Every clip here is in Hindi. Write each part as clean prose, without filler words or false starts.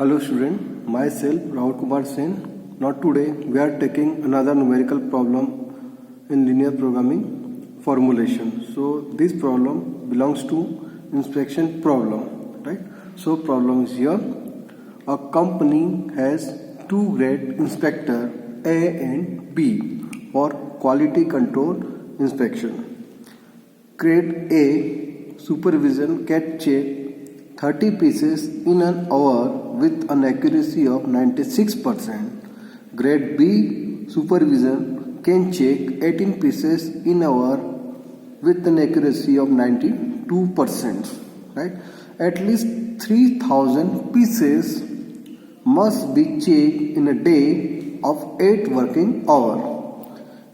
Hello student, myself Rahul Kumar Sen. Now today we are taking another numerical problem in linear programming formulation. So this problem belongs to inspection problem, right? So problem is here. A company has two grade inspector A and B for quality control inspection. Grade A supervision can check 30 pieces in an hour with an accuracy of 96%. Grade B supervision can check 18 pieces in an hour with an accuracy of 92%. Right? At least 3,000 pieces must be checked in a day of 8 working hours.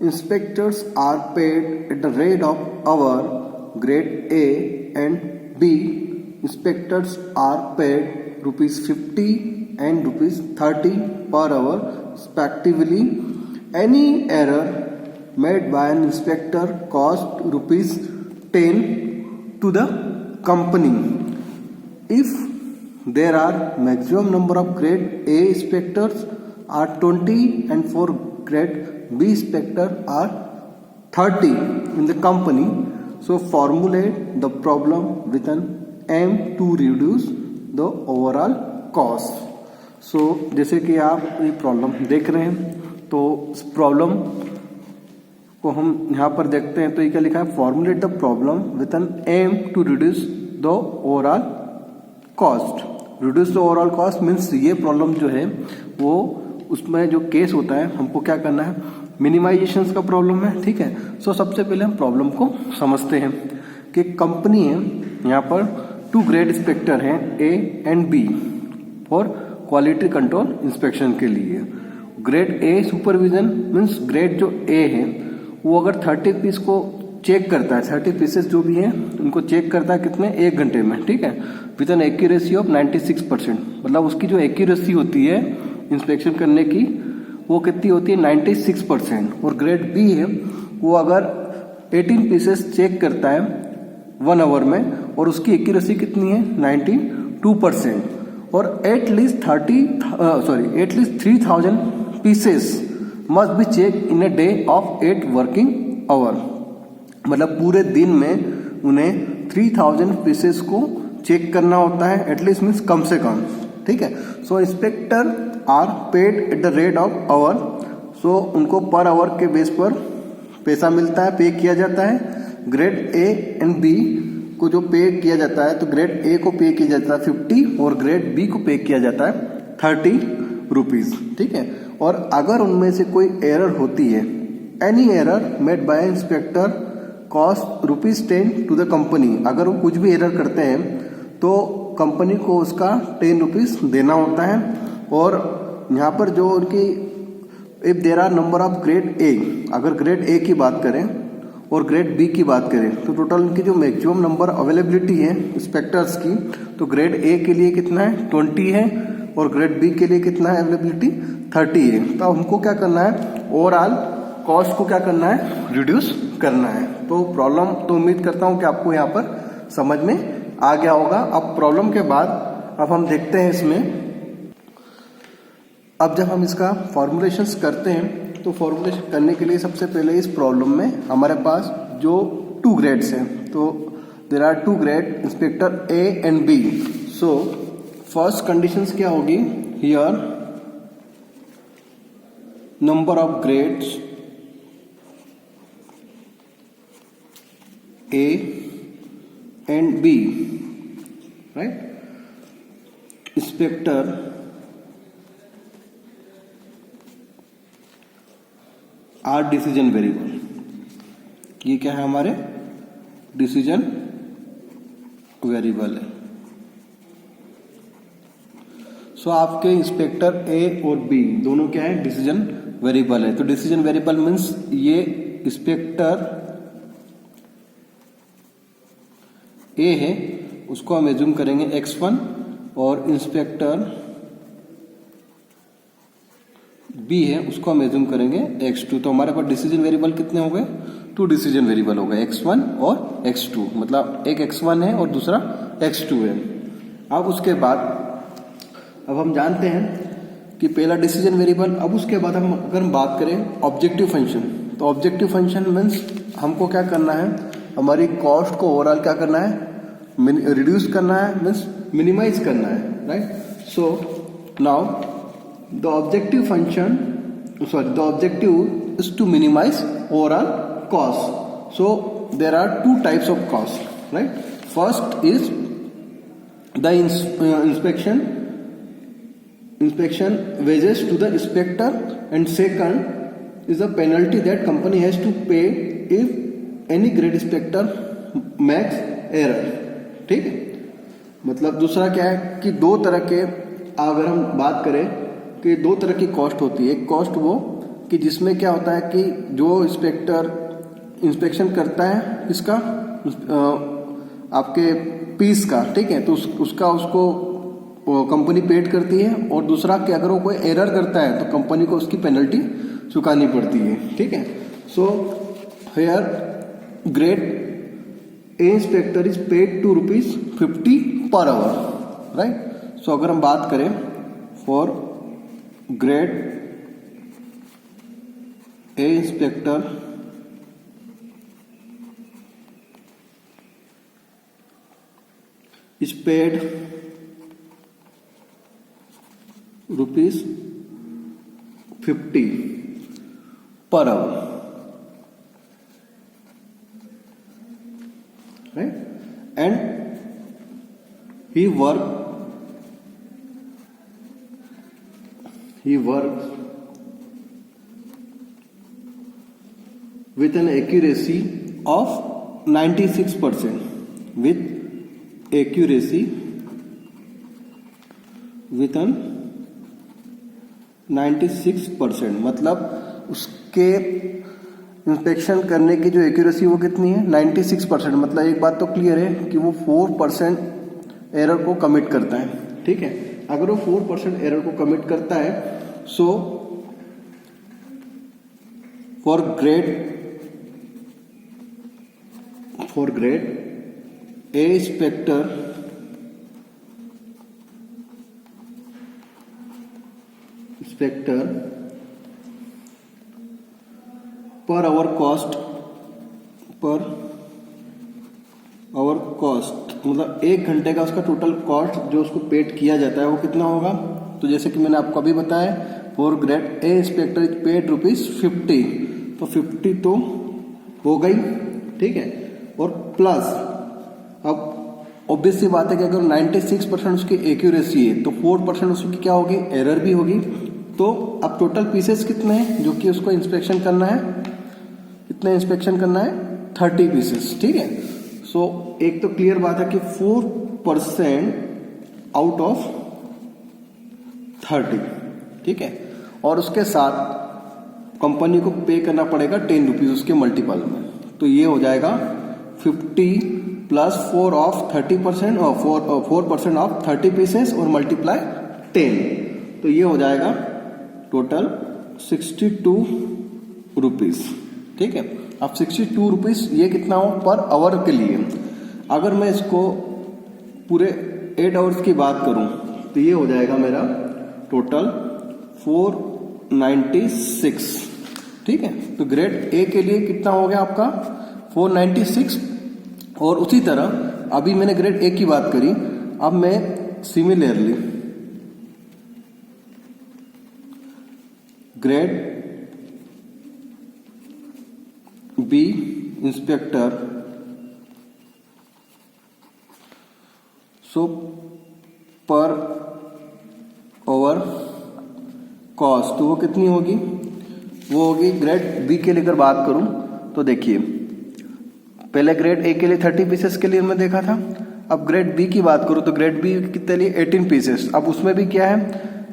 Inspectors are paid at the rate of hour. Grade A and B inspectors are paid ₹50 and ₹30 per hour respectively. Any error made by an inspector cost ₹10 to the company. If there are maximum number of grade A inspectors are 20 and for grade B inspector are 30 in the company. So formulate the problem with an aim to reduce the overall cost. So जैसे कि आप ये प्रॉब्लम देख रहे हैं, तो इस प्रॉब्लम को हम यहाँ पर देखते हैं. तो ये क्या लिखा है? Formulate the problem with an M to reduce the overall cost. Reduce the overall cost means ये प्रॉब्लम जो है वो उसमें जो केस होता है हमको क्या करना है, मिनिमाइजेशन का प्रॉब्लम है. ठीक है. सो सबसे पहले हम प्रॉब्लम को समझते हैं कि कंपनी है, यहाँ पर टू ग्रेड इंस्पेक्टर हैं A and B for quality control inspection के लिए. Grade A supervision means grade जो ए है वो अगर 30 पीस को चेक करता है, 30 पीसेस जो भी हैं उनको चेक करता है कितने, 1 घंटे में. ठीक है. With an accuracy of 96%. मतलब उसकी जो एक्यूरेसी होती है इंस्पेक्शन करने की वो कितनी होती है, 96%. और ग्रेड बी है वो अगर 18 पीसेस चेक करता है 1 आवर में और उसकी एक्यूरेसी कितनी है, 92%. और at least 3,000 pieces must be check in a day of 8 working hour. मतलब पूरे दिन में उन्हें 3,000 पीसेस को चेक करना होता है. एटलीस्ट मीन्स कम से कम. ठीक है. So inspector are paid at the rate of hour. So उनको पर आवर के बेस पर पैसा मिलता है, पे किया जाता है. ग्रेड ए एंड बी को जो पे किया जाता है, तो ग्रेड ए को पे किया जाता है 50 और ग्रेड बी को पे किया जाता है 30 रुपीज. ठीक है. और अगर उनमें से कोई एरर होती है, any error made by inspector cost ₹10 to the company. अगर वो कुछ भी एरर करते हैं तो कंपनी को उसका 10 रुपीज देना होता है. और यहाँ पर जो उनकी if there are number of grade A, अगर ग्रेड ए की बात करें और ग्रेड बी की बात करें तो टोटल उनकी जो मैक्सिमम नंबर अवेलेबिलिटी है इंस्पेक्टर्स की, तो ग्रेड ए के लिए कितना है, 20 है. और ग्रेड बी के लिए कितना है अवेलेबिलिटी, 30 है. तो हमको क्या करना है, ओवरऑल कॉस्ट को क्या करना है, रिड्यूस करना है. तो प्रॉब्लम तो उम्मीद करता हूं कि आपको यहाँ पर समझ में आ गया होगा. अब प्रॉब्लम के बाद अब हम देखते हैं इसमें, अब जब हम इसका फॉर्मुलेशंस करते हैं तो फॉर्मुलेशन करने के लिए सबसे पहले इस प्रॉब्लम में हमारे पास जो 2 ग्रेड्स हैं, तो there are 2 grade inspector A and B. So first conditions क्या होगी, here number of grades A and B, right. Inspector are decision variable. ये क्या है, हमारे डिसीजन वेरिएबल है. सो आपके इंस्पेक्टर ए और बी दोनों क्या है, डिसीजन वेरिएबल है. तो डिसीजन वेरिएबल मीन्स ये इंस्पेक्टर ए है उसको हम एज्यूम करेंगे x1 और इंस्पेक्टर बी है उसको हम एज्यूम करेंगे x2. तो हमारे पास डिसीजन वेरिएबल कितने हो गए, 2 डिसीजन वेरिएबल हो गए, x1 और x2. मतलब एक x1 है और दूसरा x2 है. अब उसके बाद अब हम जानते हैं कि पहला डिसीजन वेरिएबल। अब उसके बाद हम अगर हम बात करें ऑब्जेक्टिव फंक्शन, तो ऑब्जेक्टिव फंक्शन मीन्स हमको क्या करना है, हमारी कॉस्ट को ओवरऑल क्या करना है, रिड्यूस करना है, मीन्स मिनिमाइज करना है, right. So now the objective function, the objective is to minimize overall cost. So there are two types of cost, right? First is the inspection wages to the inspector, and second is the penalty that company has to pay if any grade inspector makes error. ठीक है, मतलब दूसरा क्या है कि दो तरह के, अगर हम बात करें कि दो तरह की कॉस्ट होती है। एक कॉस्ट वो कि जिसमें क्या होता है कि जो इंस्पेक्टर इंस्पेक्शन करता है इसका आपके पीस का, ठीक है, तो उसका उसको कंपनी पेड करती है। और दूसरा कि अगर वो कोई एरर करता है तो कंपनी को उसकी पेनल्टी चुकानी पड़ती है, ठीक है। So here grade A inspector is paid ₹50 per hour, right. So अगर हम बात करें for grade A inspector is paid ₹50 per hour, right? And he works with an accuracy of 96%, with an 96%, मतलब उसके इंस्पेक्शन करने की जो एक्यूरेसी वो कितनी है, 96%। मतलब एक बात तो क्लियर है कि वो 4% एरर को कमिट करता है, ठीक है। अगर वो 4% एरर को कमिट करता है, so for grade A inspector per hour cost, मतलब 1 घंटे का उसका टोटल कॉस्ट जो उसको पेड किया जाता है वो कितना होगा। तो जैसे कि मैंने आपको अभी बताया, for grade A inspector is paid ₹50, तो 50 तो हो गई, ठीक है। और प्लस अब ऑब्वियस सी बात है कि अगर 96% उसकी एक्यूरेसी है तो 4% उसकी क्या होगी, एरर भी होगी। तो अब टोटल पीसेस कितने हैं जो कि उसको इंस्पेक्शन करना है, कितने इंस्पेक्शन करना है, 30 पीसेस, ठीक है। सो एक तो क्लियर बात है कि 4% आउट ऑफ 30, ठीक है। और उसके साथ कंपनी को पे करना पड़ेगा ₹10 उसके मल्टीपल में, तो ये हो जाएगा 50 प्लस 4 ऑफ 30% और 4% ऑफ 30 पीसेस और मल्टीप्लाई 10, तो ये हो जाएगा टोटल ₹62, ठीक है। अब ₹62 ये कितना हो पर आवर के लिए। अगर मैं इसको पूरे 8 आवर्स की बात करूं तो ये हो जाएगा मेरा टोटल 496, ठीक है। तो ग्रेड ए के लिए कितना हो गया आपका 496। और उसी तरह अभी मैंने ग्रेड ए की बात करी, अब मैं सिमिलरली ग्रेड बी इंस्पेक्टर, सो पर आवर कॉस्ट तो वो कितनी होगी, वो होगी ग्रेड बी के लिए अगर बात करूं तो देखिए पहले ग्रेड ए के लिए 30 पीसेस के लिए मैं देखा था। अब ग्रेड बी की बात करूं तो ग्रेड बी कितने लिए 18 पीसेस। अब उसमें भी क्या है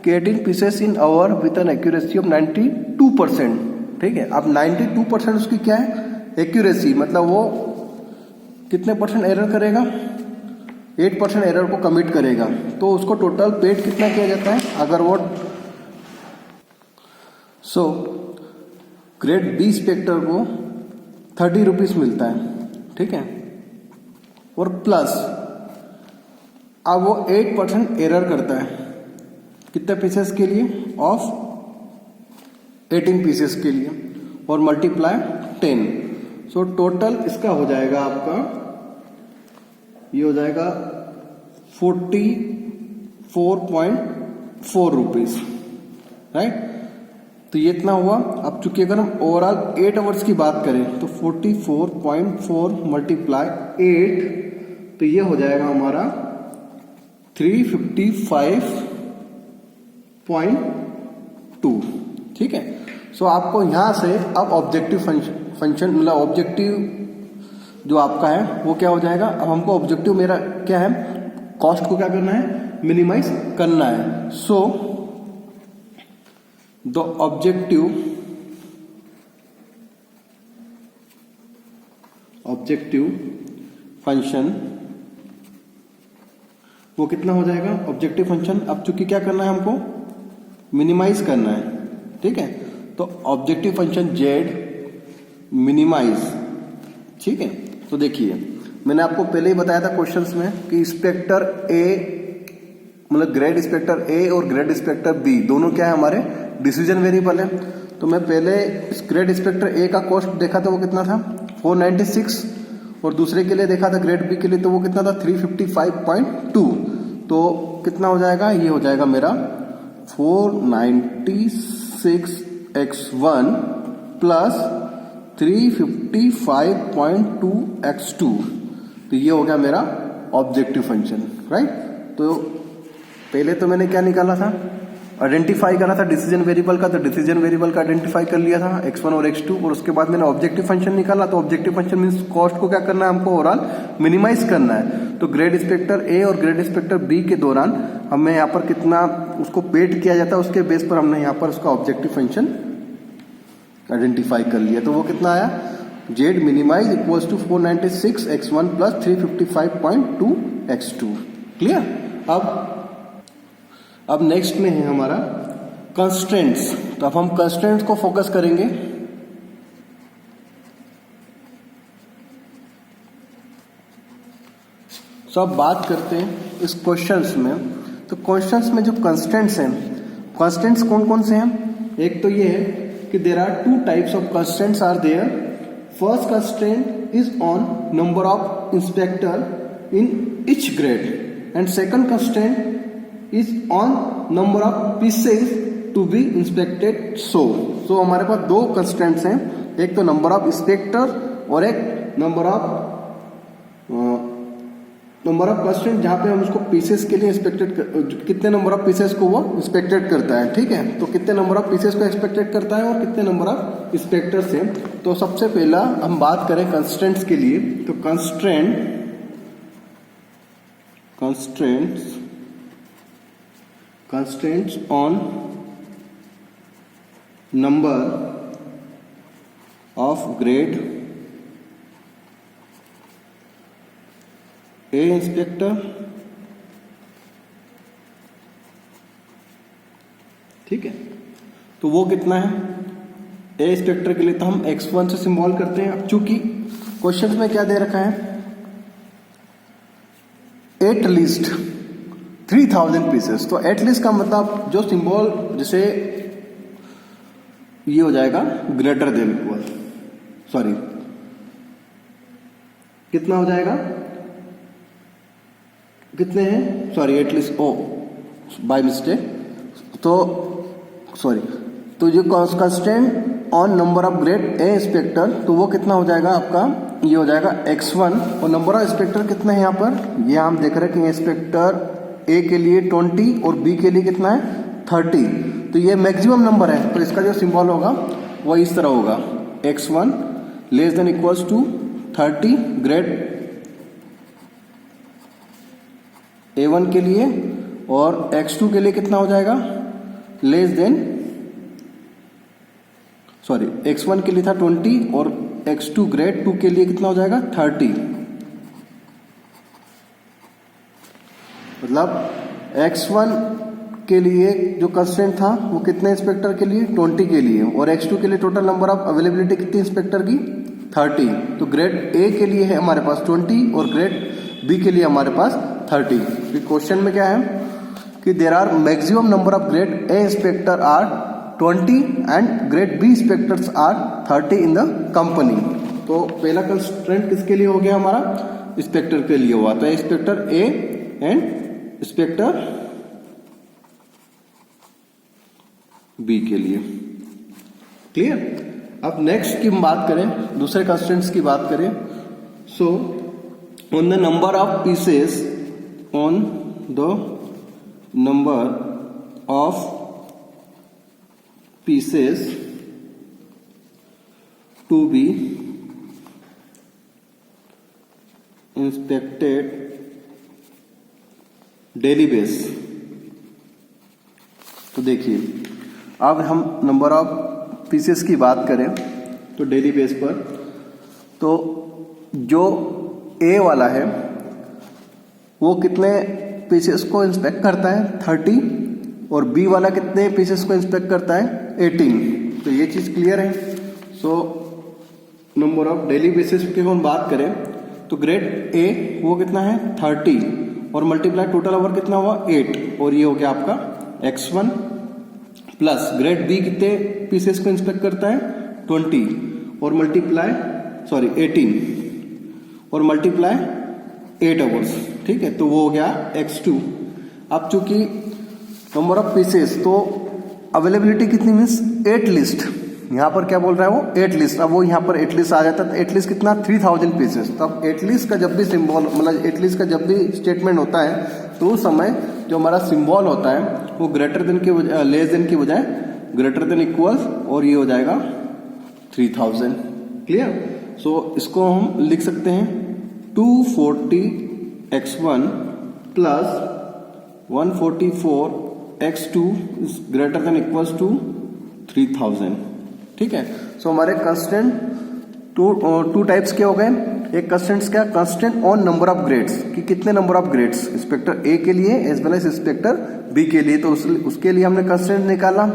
कि 18 pieces in hour with an accuracy of 92%, ठीक है। अब 92% उसकी क्या है एक्यूरेसी, मतलब वो कितने परसेंट एरर करेगा, 8% एरर को कमिट करेगा। तो उसको टोटल पेड कितना किया जाता है, अगर वो ग्रेड बी इंस्पेक्टर को ₹30 मिलता है, ठीक है। और प्लस अब वो 8% एरर करता है, कितने पीसेस के लिए, ऑफ 18 पीसेस के लिए, और मल्टीप्लाई 10। सो टोटल इसका हो जाएगा आपका, ये हो जाएगा 44.4 रुपीज, राइट। तो ये इतना हुआ। अब चूंकि अगर हम ओवरऑल 8 आवर्स की बात करें तो 44.4 मल्टीप्लाई 8, तो ये हो जाएगा हमारा 355.2, ठीक है। सो आपको यहां से अब ऑब्जेक्टिव फंक्शन मतलब ऑब्जेक्टिव जो आपका है वो क्या हो जाएगा। अब हमको ऑब्जेक्टिव मेरा क्या है, कॉस्ट को क्या करना है, मिनिमाइज करना है। सो द ऑब्जेक्टिव फंक्शन वो कितना हो जाएगा, ऑब्जेक्टिव फंक्शन। अब चूंकि क्या करना है, हमको मिनिमाइज करना है, ठीक है। तो ऑब्जेक्टिव फंक्शन जेड मिनिमाइज, ठीक है। तो देखिए मैंने आपको पहले ही बताया था क्वेश्चंस में कि स्पेक्टर ए मतलब ग्रेड स्पेक्टर ए और ग्रेड स्पेक्टर बी दोनों क्या है, हमारे डिसीजन वेरिएबल है। तो मैं पहले ग्रेड स्पेक्टर ए का कॉस्ट देखा था, वो कितना था 496, और दूसरे के लिए देखा था ग्रेड बी के लिए, तो वो कितना था 355.2। तो कितना हो जाएगा, ये हो जाएगा मेरा 496x1 प्लस 355.2x2। तो ये हो गया मेरा ऑब्जेक्टिव फंक्शन, राइट। तो पहले तो मैंने क्या निकाला था, आइडेंटिफाई करा था डिसीजन वेरिएबल का, तो डिसीजन वेरिएबल का आइडेंटिफाई कर लिया था x1 और x2, और उसके बाद मैंने ऑब्जेक्टिव फंक्शन निकाला। तो ऑब्जेक्टिव फंक्शन मींस कॉस्ट को क्या करना है, हमको ओवरऑल मिनिमाइज करना है। तो ग्रेड स्पेक्टर ए और ग्रेड स्पेक्टर बी के दौरान हमें यहाँ पर कितना उसको पेड किया जाता है, उसके बेस पर हमने यहाँ पर उसका ऑब्जेक्टिव फंक्शन आइडेंटिफाई कर लिया। तो वो कितना आया, Z minimise equals to 496x1 plus 355.2x2। Clear. अब नेक्स्ट में है हमारा कंस्ट्रेंट्स। तो अब हम कंस्ट्रेंट्स को फोकस करेंगे। सो अब बात करते हैं इस क्वेश्चंस में। तो क्वेश्चंस में जो कंस्ट्रेंट्स हैं, कंस्ट्रेंट्स कौन कौन से हैं, एक तो ये है कि there are 2 types of constraints are there. First constraint is on number of inspector in each grade, and second constraint is on number of pieces to be inspected। so हमारे पास 2 constraints हैं, एक तो नंबर ऑफ इंस्पेक्टर और एक नंबर ऑफ कंस्ट्रेंट जहां पे हम उसको पीसेस के लिए इंस्पेक्टेड कितने नंबर ऑफ पीसेस को वो इंस्पेक्टेड करता है, ठीक है। तो कितने नंबर ऑफ पीसेस को एक्सपेक्टेड करता है और कितने नंबर ऑफ इंस्पेक्टर्स हैं। तो सबसे पहला हम बात करें कंस्ट्रेंट्स के लिए। तो constraints on number of grade A inspector, ठीक है। तो वो कितना है, ए इंस्पेक्टर के लिए तो हम x1 से सिंबल करते हैं। अब चूंकि क्वेश्चन में क्या दे रखा है, एट लीस्ट 3000 पीसेस। तो एटलीस्ट का मतलब जो सिंबल जैसे ये हो जाएगा ग्रेटर देन इक्वल, सॉरी कितना हो जाएगा, कितने हैं, sorry at least oh by mistake, तो सॉरी। तो जो constraint on number of grade A inspector, तो वो कितना हो जाएगा आपका, ये हो जाएगा x1, और नंबर ऑफ इंस्पेक्टर कितने हैं यहाँ पर, ये हम देख रहे हैं कि इंस्पेक्टर ए के लिए 20 और बी के लिए कितना है 30। तो ये मैक्सिमम नंबर है, तो इसका जो सिंबल होगा वो इस तरह होगा, x1 less than equals to 30 grade A1 के लिए, और x2 के लिए कितना हो जाएगा, लेस देन सॉरी x1 के लिए था 20 और x2 ग्रेड 2 के लिए कितना हो जाएगा 30। मतलब x1 के लिए जो कंस्ट्रेंट था वो कितने इंस्पेक्टर के लिए 20 के लिए, और x2 के लिए टोटल नंबर ऑफ अवेलेबिलिटी कितनी इंस्पेक्टर की 30। तो ग्रेड ए के लिए है हमारे पास 20 और ग्रेड बी के लिए हमारे पास 30। क्वेश्चन में क्या है कि there are maximum number of grade A inspector are 20 and grade B inspectors are 30 in the company. तो पहला कंस्ट्रेंट किसके लिए हो गया हमारा, इंस्पेक्टर के लिए हुआ, तो inspector A and inspector B के लिए। क्लियर। अब नेक्स्ट की हम बात करें, दूसरे कंस्ट्रेंट्स की बात करें। So on the number of pieces, on the number of pieces to be inspected daily base. तो देखिए, अब हम नंबर ऑफ पीसेस की बात करें तो डेली बेस पर, तो जो ए वाला है वो कितने पीसेस को इंस्पेक्ट करता है, 30, और बी वाला कितने पीसेस को इंस्पेक्ट करता है, 18। तो ये चीज क्लियर है। So number of daily basis की हम बात करें तो ग्रेड ए वो कितना है, 30, और मल्टीप्लाई टोटल आवर कितना हुआ, 8, और ये हो गया आपका x1 प्लस ग्रेड बी कितने पीसेस को इंस्पेक्ट करता है, 20, और मल्टीप्लाई 18, और मल्टीप्लाई 8 आवर्स। ठीक है, तो वो हो गया x2। अब चूंकि नंबर ऑफ पीसेस, तो अवेलेबिलिटी कितनी मीन्स 8 लिस्ट, यहां पर क्या बोल रहा है वो 8 लिस्ट। अब वो यहां पर 8 लिस्ट आ जाता है, तो 8 लिस्ट कितना, 3000 पीसेस। तब 8 लिस्ट का जब भी सिंबल, मतलब 8 लिस्ट का जब भी स्टेटमेंट होता है तो उस समय जो हमारा सिंबल होता है वो ग्रेटर देन के बजाय, लेस देन की बजाय ग्रेटर देन इक्वल, और ये हो जाएगा 3000। क्लियर। सो इसको हम लिख सकते हैं 240x1 plus 144x2 is greater than equals to 3000। ठीक है। सो हमारे कंस्टेंट टू टाइप्स के हो गए। एक कंस्टेंट्स क्या, constant on number of grades, कि कितने number of grades inspector A के लिए as well as inspector B के लिए, तो उसके लिए हमने कंस्टेंट निकाला।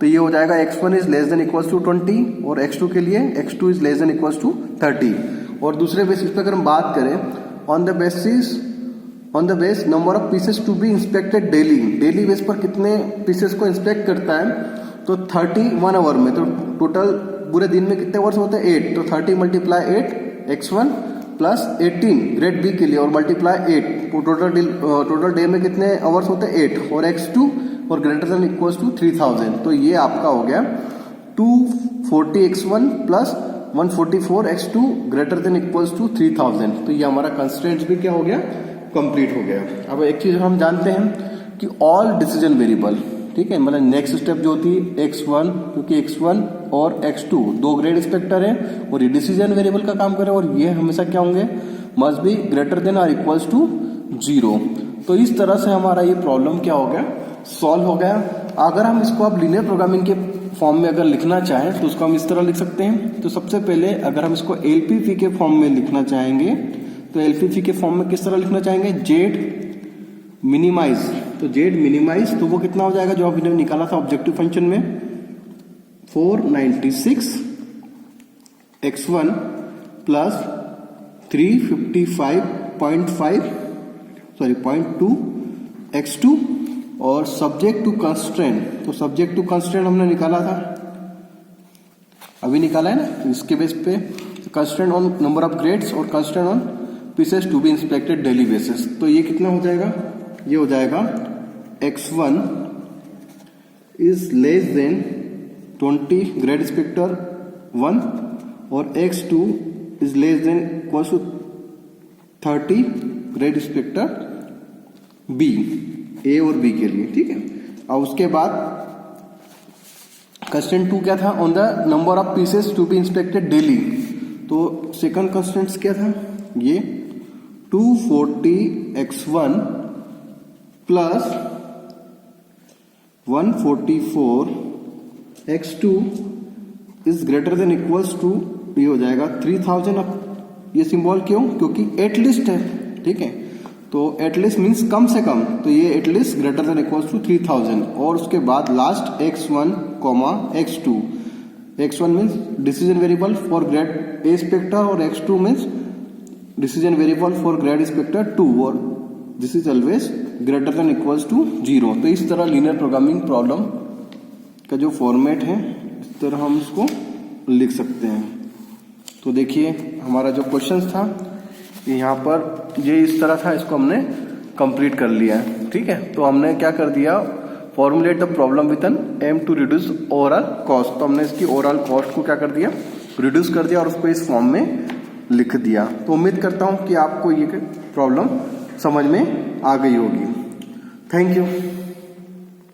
तो ये हो जाएगा x1 is less than equals to 20, और x2 के लिए x2 is less than equals to 30। और दूसरे बेसिस पे अगर हम बात करें, on the base number of pieces to be inspected daily, daily base पर कितने पीसेस को इंस्पेक्ट करता है, तो 31 आवर में। तो टोटल पूरे दिन में कितने आवर्स होते हैं, 8, तो 30 multiply 8 x1 plus 18 grade B के लिए, और मल्टीप्लाई 8, टोटल डे में कितने आवर्स होते हैं, 8, और x2 और ग्रेटर देन इक्वल्स टू 3000। तो ये आपका हो गया 240x1 plus 144x2 greater than equals to 3000। तो ये हमारा कंस्ट्रेंट्स भी क्या हो गया, कंप्लीट हो गया। अब एक चीज हम जानते हैं कि ऑल डिसीजन वेरिएबल, ठीक है, मतलब नेक्स्ट स्टेप जो होती है x1, क्योंकि x1 और x2 दो ग्रेड इंस्पेक्टर है और ये डिसीजन वेरिएबल का काम कर रहे हैं, और ये हमेशा क्या होंगे, मस्ट बी ग्रेटर देन और इक्वल्स टू 0। तो इस तरह से हमारा ये प्रॉब्लम क्या हो गया, सॉल्व हो गया। अगर हम इसको अब लीनियर प्रोग्रामिंग के फॉर्म में अगर लिखना चाहें तो उसको हम इस तरह लिख सकते हैं। तो सबसे पहले अगर हम इसको एलपीपी के फॉर्म में लिखना चाहेंगे, तो एलपीपी के फॉर्म में किस तरह लिखना चाहेंगे, जेड मिनिमाइज। तो जेड मिनिमाइज, तो वो कितना हो जाएगा जो आपने निकाला था ऑब्जेक्टिव फंक्शन में, 496 x1 प्लस 0.2 x2, और सब्जेक्ट टू कंस्ट्रेंट। तो सब्जेक्ट टू कंस्ट्रेंट हमने निकाला था, अभी निकाला है ना, तो इसके बेस पे constraint on number of grades और constraint on pieces to be inspected daily basis. तो ये कितना हो जाएगा, ये हो जाएगा x1 is less than 20 grade inspector 1 और x2 is less than equal to 30 grade inspector B, A और बी के लिए। ठीक है। और उसके बाद कंस्टेंट 2 क्या था, on the number of pieces to be inspected daily. तो सेकंड कंस्टेंट क्या था, ये 240x1 plus 144x2 is greater than equals to, ये हो जाएगा 3000। अब ये सिंबल क्यों, क्योंकि एट लिस्ट है। ठीक है, तो एट लिस्ट मीन्स कम से कम, तो ये at least greater than equals to 3000। और उसके बाद last x1 x2, x1 means decision variable for grade A inspector और x2 means decision variable for grade inspector 2, और this is always greater than equals to 0। तो इस तरह लीनियर प्रोग्रामिंग प्रॉब्लम का जो फॉर्मेट है इस तरह हम इसको लिख सकते हैं। तो देखिए हमारा जो क्वेश्चन था यहाँ पर ये इस तरह था, इसको हमने कंप्लीट कर लिया है। ठीक है, तो हमने क्या कर दिया, formulate the problem with an M to reduce overall cost. तो हमने इसकी ओवरऑल कॉस्ट को क्या कर दिया, रिड्यूस कर दिया और उसको इस फॉर्म में लिख दिया। तो उम्मीद करता हूँ कि आपको ये प्रॉब्लम समझ में आ गई होगी। Thank you.